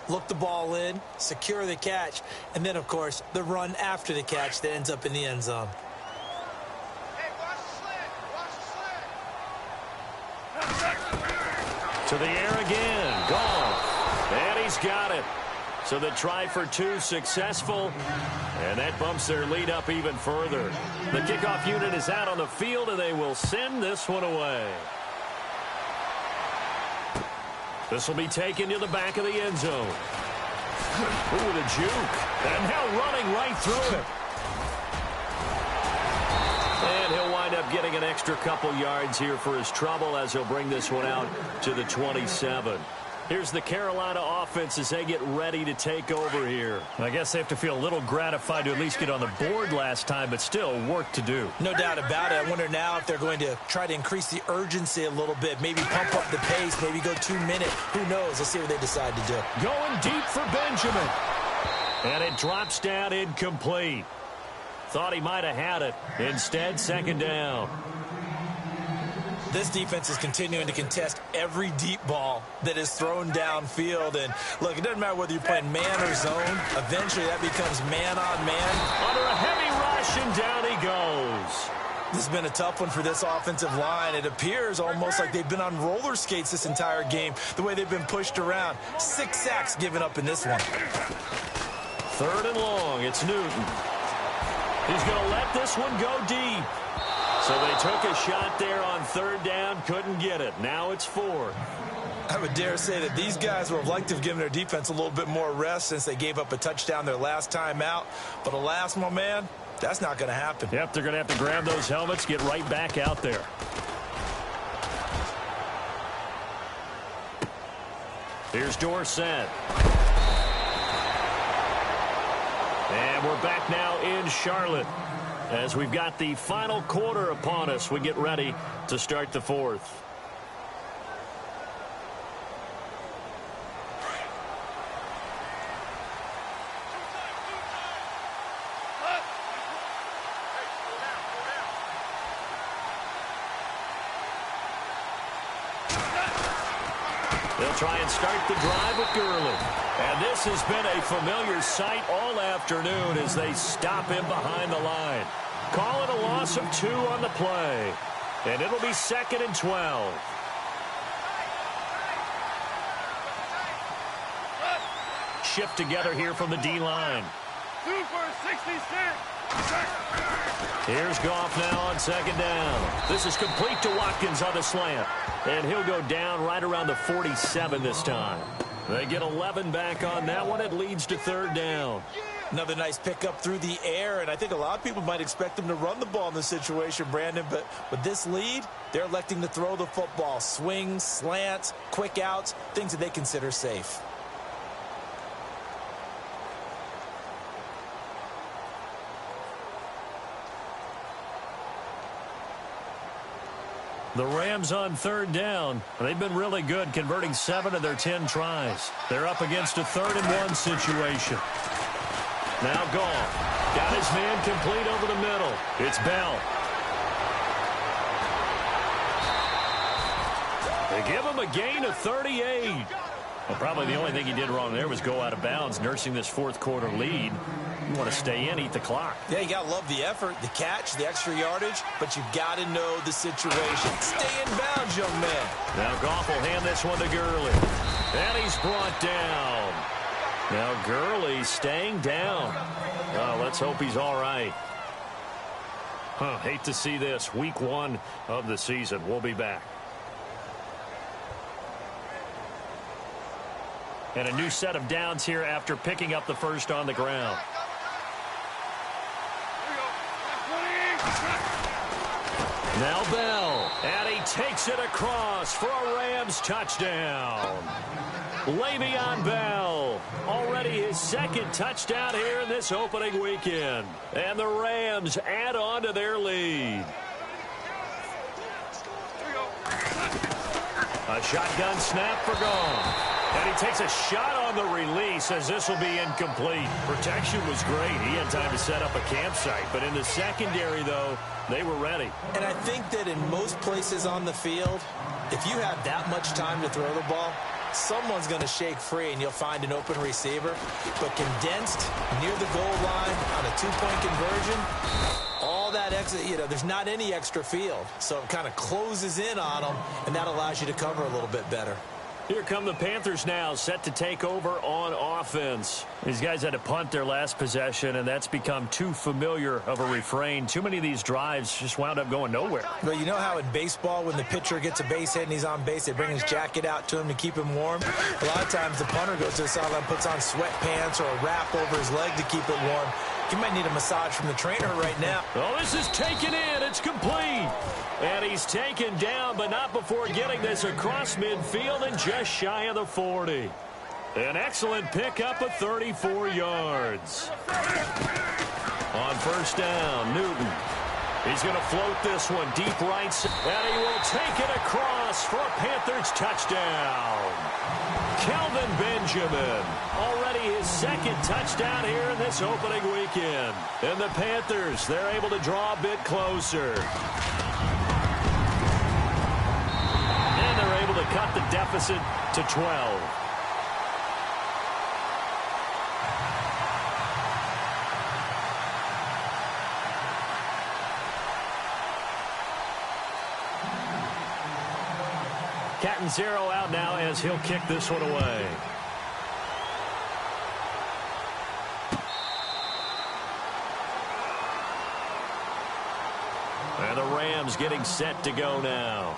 Look the ball in, secure the catch, and then, of course, the run after the catch that ends up in the end zone. Hey, watch the slant. To the air again. Goff. And he's got it. So the try for two successful, and that bumps their lead up even further. The kickoff unit is out on the field, and they will send this one away. This will be taken to the back of the end zone. Ooh, the juke. And now running right through it. And he'll wind up getting an extra couple yards here for his trouble as he'll bring this one out to the 27. Here's the Carolina offense as they get ready to take over here. I guess they have to feel a little gratified to at least get on the board last time, but still work to do. No doubt about it. I wonder now if they're going to try to increase the urgency a little bit, maybe pump up the pace, maybe go 2 minutes. Who knows? Let's see what they decide to do. Going deep for Benjamin. And it drops down incomplete. Thought he might have had it. Instead, second down. This defense is continuing to contest every deep ball that is thrown downfield. And, look, it doesn't matter whether you're playing man or zone. Eventually, that becomes man-on-man. Under a heavy rush, and down he goes. This has been a tough one for this offensive line. It appears almost like they've been on roller skates this entire game, the way they've been pushed around. 6 sacks given up in this one. Third and long. It's Newton. He's going to let this one go deep. So they took a shot there on third down, couldn't get it. Now it's fourth. I would dare say that these guys would have liked to have given their defense a little bit more rest since they gave up a touchdown their last time out. But alas, my man, that's not going to happen. Yep, they're going to have to grab those helmets, get right back out there. Here's Dorsett. And we're back now in Charlotte. As we've got the final quarter upon us, we get ready to start the fourth. They'll try and start the drive with Gurley. And this has been a familiar sight all afternoon as they stop him behind the line. Call it a loss of 2 on the play. And it'll be 2nd and 12. Shift together here from the D-line. 2 for 66. Here's Goff now on 2nd down. This is complete to Watkins on the slant. And he'll go down right around the 47 this time. They get 11 back on that one. It leads to 3rd down. Another nice pickup through the air, and I think a lot of people might expect them to run the ball in this situation, Brandon, but with this lead, they're electing to throw the football. Swings, slants, quick outs, things that they consider safe. The Rams on 3rd down. They've been really good, converting 7 of their 10 tries. They're up against a 3rd and 1 situation. Now Goff. Got his man complete over the middle. It's Bell. They give him a gain of 38. Well, probably the only thing he did wrong there was go out of bounds, nursing this 4th quarter lead. You want to stay in, eat the clock. Yeah, you got to love the effort, the catch, the extra yardage, but you got to know the situation. Stay in bounds, young man. Now Goff will hand this one to Gurley. And he's brought down. Now Gurley staying down. Oh, let's hope he's all right. Hate to see this. Week 1 of the season. We'll be back. And a new set of downs here after picking up the first on the ground. Now Bell, and he takes it across for a Rams touchdown. Le'Veon Bell, already his second touchdown here in this opening weekend. And the Rams add on to their lead. A shotgun snap for Gone. And he takes a shot on the release as this will be incomplete. Protection was great. He had time to set up a campsite. But in the secondary, though, they were ready. And I think that in most places on the field, if you have that much time to throw the ball, someone's going to shake free and you'll find an open receiver. But condensed near the goal line on a two-point conversion, all that exit, there's not any extra field. So it kind of closes in on them, and that allows you to cover a little bit better. Here come the Panthers now, set to take over on offense. These guys had to punt their last possession, and that's become too familiar of a refrain. Too many of these drives just wound up going nowhere. Well, you know how in baseball, when the pitcher gets a base hit and he's on base, they bring his jacket out to him to keep him warm? A lot of times the punter goes to the sideline, puts on sweatpants or a wrap over his leg to keep it warm. You might need a massage from the trainer right now. Oh, this is taken in. It's complete. And he's taken down, but not before getting this across midfield and just shy of the 40. An excellent pickup of 34 yards. On first down, Newton. He's going to float this one deep right, and he will take it across for a Panthers touchdown. Kelvin Benjamin, already his second touchdown here in this opening weekend. And the Panthers, they're able to draw a bit closer. And they're able to cut the deficit to 12. Catanzaro out now as he'll kick this one away. And the Rams getting set to go now.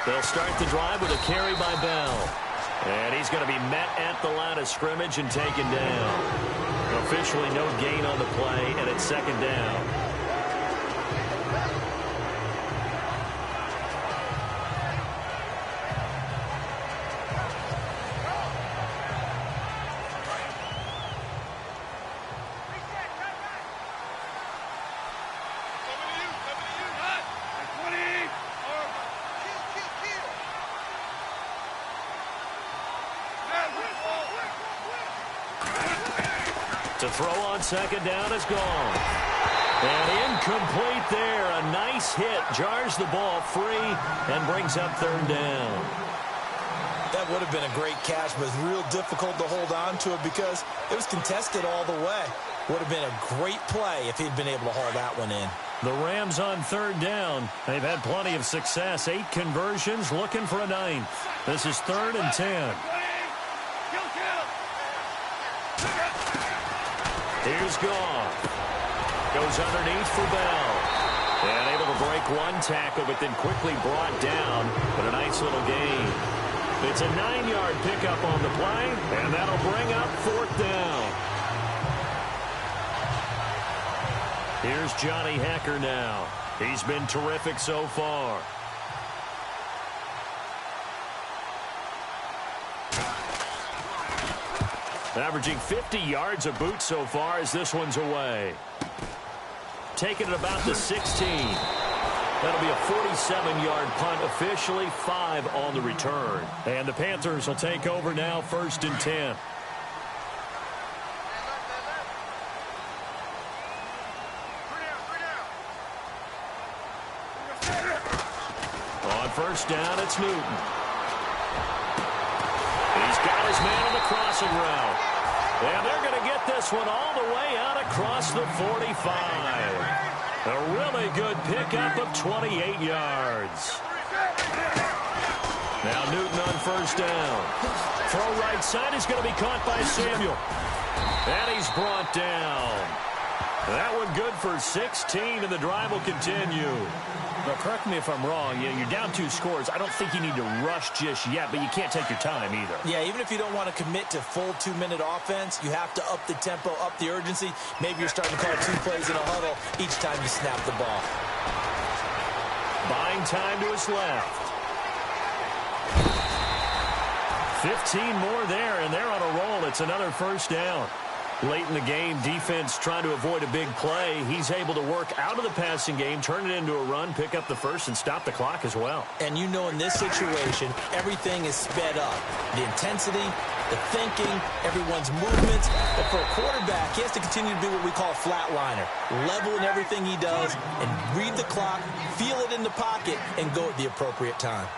They'll start the drive with a carry by Bell. And he's going to be met at the line of scrimmage and taken down. Officially no gain on the play, and it's second down. To throw on second down is gone. And incomplete there. A nice hit. Jars the ball free and brings up third down. That would have been a great catch, but it's real difficult to hold on to it because it was contested all the way. Would have been a great play if he'd been able to haul that one in. The Rams on third down. They've had plenty of success. 8 conversions, looking for a 9th. This is 3rd and 10. Here's Goff. Goes underneath for Bell. And able to break one tackle, but then quickly brought down. But a nice little gain. It's a 9-yard pickup on the play, and that'll bring up 4th down. Here's Johnny Hekker now. He's been terrific so far. Averaging 50 yards a boot so far as this one's away. Taking it about the 16. That'll be a 47-yard punt, officially 5 on the return. And the Panthers will take over now, 1st and 10. On first down, it's Newton. He's got his man on the crossing route. And they're going to get get this one all the way out across the 45. A really good pickup of 28 yards. Now Newton on first down. Throw right side is going to be caught by Samuel. And he's brought down. That one good for 16, and the drive will continue. Now, correct me if I'm wrong. You're down 2 scores. I don't think you need to rush just yet, but you can't take your time either. Yeah, even if you don't want to commit to full 2-minute offense, you have to up the tempo, up the urgency. Maybe you're starting to call 2 plays in a huddle each time you snap the ball. Buying time to his left. 15 more there, and they're on a roll. It's another first down. Late in the game, defense trying to avoid a big play. He's able to work out of the passing game, turn it into a run, pick up the first, and stop the clock as well. And you know in this situation, everything is sped up. The intensity, the thinking, everyone's movements. But for a quarterback, he has to continue to be what we call a flatliner. Level in everything he does and read the clock, feel it in the pocket, and go at the appropriate time.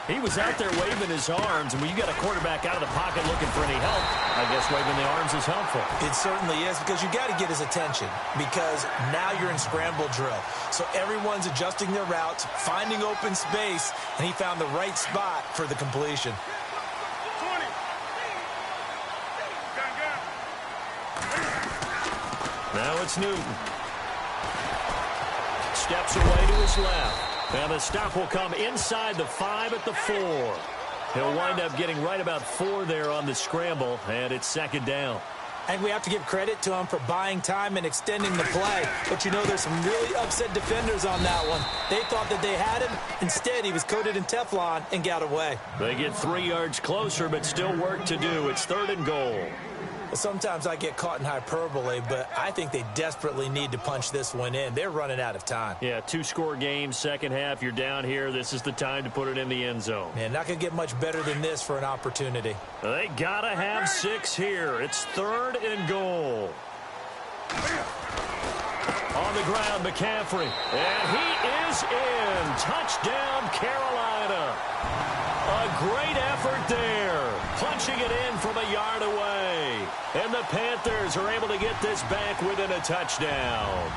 He was out there waving his arms, and when you got a quarterback out of the pocket looking for any help, I guess waving the arms is helpful. It certainly is, because you got to get his attention, because now you're in scramble drill. So everyone's adjusting their routes, finding open space, and he found the right spot for the completion. 20. Now it's Newton. Steps away to his left. And the stop will come inside the 5 at the 4. He'll wind up getting right about 4 there on the scramble, and it's second down. And we have to give credit to him for buying time and extending the play. But you know, there's some really upset defenders on that one. They thought that they had him. Instead, he was coated in Teflon and got away. They get 3 yards closer, but still work to do. It's 3rd and goal. Sometimes I get caught in hyperbole, but I think they desperately need to punch this one in. They're running out of time. Yeah, 2-score game, second half. You're down here. This is the time to put it in the end zone. Man, not going to get much better than this for an opportunity. They got to have 6 here. It's 3rd and goal. On the ground, McCaffrey. And he is in. Touchdown, Carolina. A great effort there. Punching it in from a yard away. And the Panthers are able to get this back within a touchdown.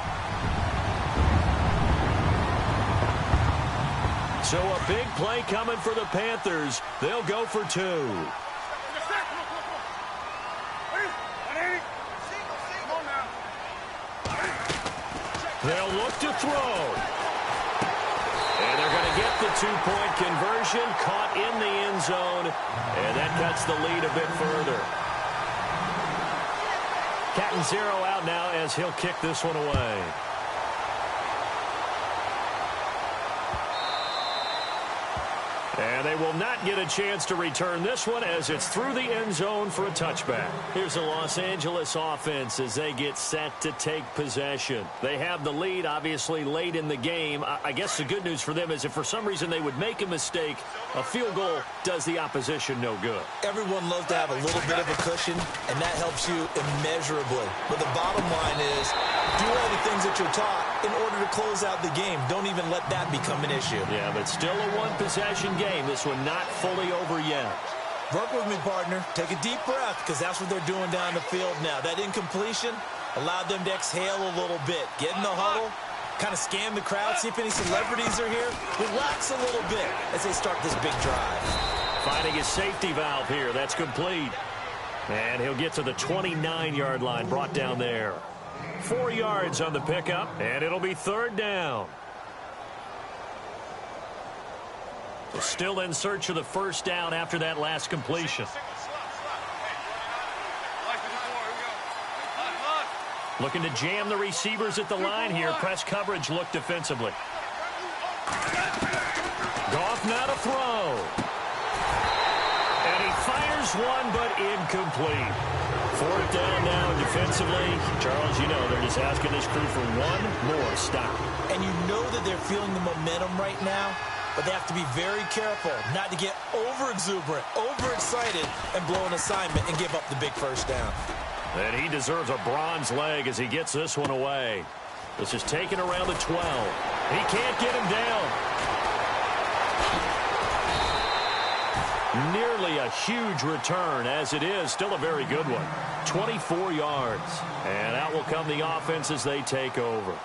So a big play coming for the Panthers. They'll go for 2. They'll look to throw. And they're going to get the 2-point conversion, caught in the end zone, and that cuts the lead a bit further. Cat and 0 out now as he'll kick this one away. And they will not get a chance to return this one as it's through the end zone for a touchback. Here's the Los Angeles offense as they get set to take possession. They have the lead, obviously, late in the game. I guess the good news for them is if for some reason they would make a mistake, a field goal does the opposition no good. Everyone loves to have a little bit of a cushion, and that helps you immeasurably. But the bottom line is, do all the things that you're taught in order to close out the game. Don't even let that become an issue. Yeah, but still a one-possession game. This one not fully over yet. Work with me, partner. Take a deep breath, because that's what they're doing down the field now. That incompletion allowed them to exhale a little bit. Get in the huddle, kind of scan the crowd, see if any celebrities are here. Relax a little bit as they start this big drive. Finding his safety valve here. That's complete. And he'll get to the 29-yard line, brought down there. 4 yards on the pickup, and it'll be 3rd down. Still in search of the first down after that last completion. Looking to jam the receivers at the line here. Press coverage look defensively. Goff now to throw. And he fires one, but incomplete. 4th down now defensively. Charles, you know they're just asking this crew for one more stop. And you know that they're feeling the momentum right now, but they have to be very careful not to get over-exuberant, over-excited, and blow an assignment and give up the big first down. And he deserves a bronze leg as he gets this one away. This is taken around the 12. He can't get him down. Nearly a huge return. As it is, still a very good one. 24 yards. And out will come the offense as they take over.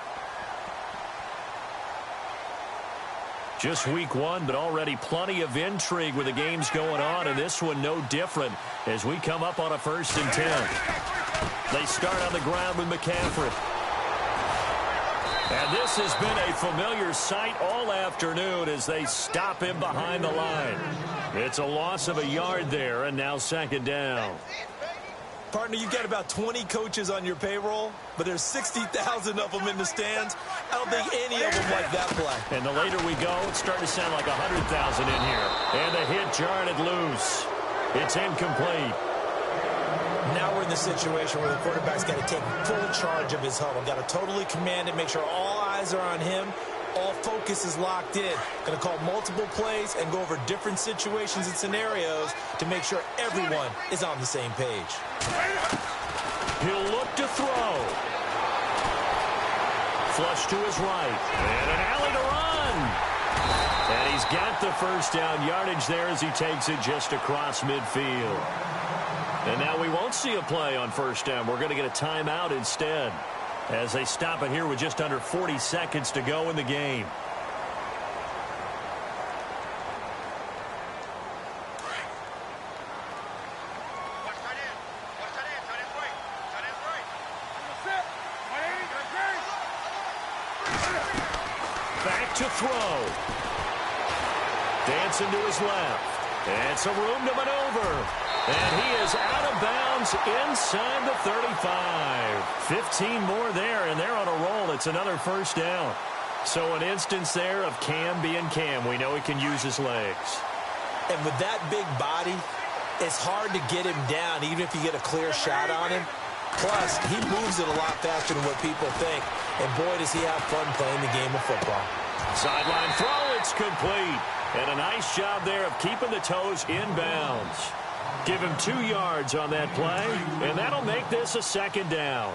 Just week one, but already plenty of intrigue with the games going on, and this one no different as we come up on a 1st and 10. They start on the ground with McCaffrey. And this has been a familiar sight all afternoon as they stop him behind the line. It's a loss of a yard there, and now 2nd down. Partner, you've got about 20 coaches on your payroll, but there's 60,000 of them in the stands. I don't think any of them like that play. And the later we go, it's starting to sound like 100,000 in here. And the hit jarred it loose. It's incomplete. Now we're in the situation where the quarterback's got to take full charge of his huddle. Got to totally command it, make sure all eyes are on him. All focus is locked in. Going to call multiple plays and go over different situations and scenarios to make sure everyone is on the same page. He'll look to throw. Flush to his right. And an alley to run. And he's got the 1st down yardage there as he takes it just across midfield. And now we won't see a play on 1st down. We're going to get a timeout instead as they stop it here with just under 40 seconds to go in the game. Back to throw. Dancing to his left. And some room to maneuver. And he is out of bounds inside the 35. 15 more there, and they're on a roll. It's another 1st down. So an instance there of Cam being Cam. We know he can use his legs. And with that big body, it's hard to get him down, even if you get a clear shot on him. Plus, he moves it a lot faster than what people think. And boy, does he have fun playing the game of football. Sideline throw, it's complete. And a nice job there of keeping the toes in bounds. Give him 2 yards on that play, and that'll make this a 2nd down.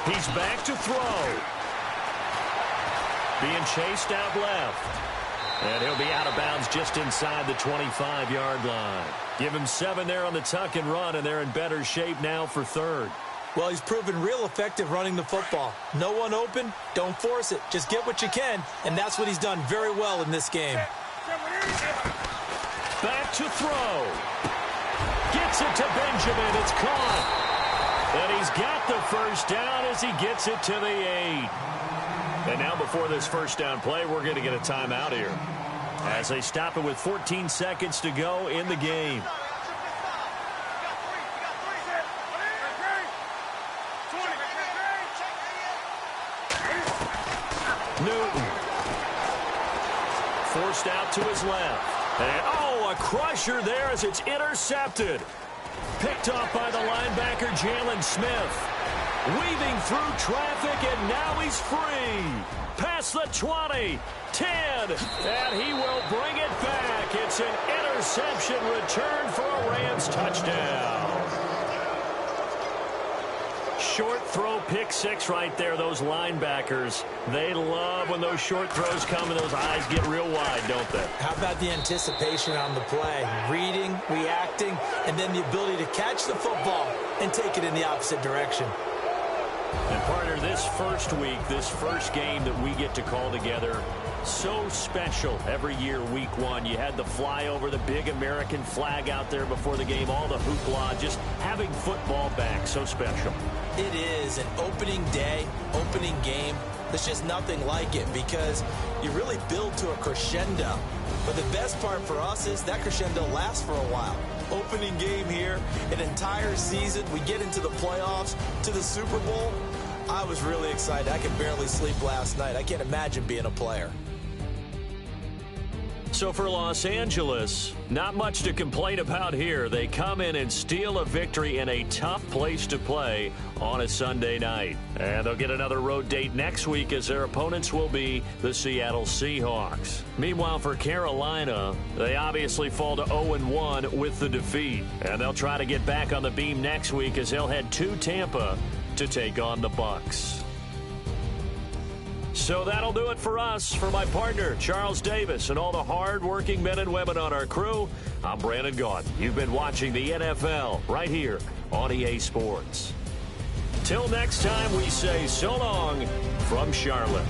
He's back to throw. Being chased out left. And he'll be out of bounds just inside the 25-yard line. Give him 7 there on the tuck and run, and they're in better shape now for 3rd. Well, he's proven real effective running the football. No one open, don't force it. Just get what you can, and that's what he's done very well in this game. Back to throw. Gets it to Benjamin. It's caught. And he's got the 1st down as he gets it to the 8. And now before this 1st down play, we're going to get a timeout here as they stop it with 14 seconds to go in the game. Newton. Forced out to his left. And, oh, a crusher there as it's intercepted. Picked off by the linebacker, Jalen Smith. Weaving through traffic, and now he's free. Past the 20, 10, and he will bring it back. It's an interception return for a Rams touchdown. Short throw, pick 6 right there. Those linebackers, they love when those short throws come and those eyes get real wide, don't they? How about the anticipation on the play? Reading, reacting, and then the ability to catch the football and take it in the opposite direction. And partner, this first week, this first game that we get to call together, so special every year, week 1. You had the flyover, the big American flag out there before the game, all the hoopla, just having football back, so special. It is an opening day, opening game. There's just nothing like it because you really build to a crescendo. But the best part for us is that crescendo lasts for a while. Opening game here, an entire season. We get into the playoffs, to the Super Bowl. I was really excited. I could barely sleep last night. I can't imagine being a player. So for Los Angeles, not much to complain about here. They come in and steal a victory in a tough place to play on a Sunday night. And they'll get another road date next week as their opponents will be the Seattle Seahawks. Meanwhile, for Carolina, they obviously fall to 0-1 with the defeat. And they'll try to get back on the beam next week as they'll head to Tampa to take on the Bucs. So that'll do it for us. For my partner, Charles Davis, and all the hard-working men and women on our crew, I'm Brandon Gaudin. You've been watching the NFL right here on EA Sports. Till next time, we say so long from Charlotte.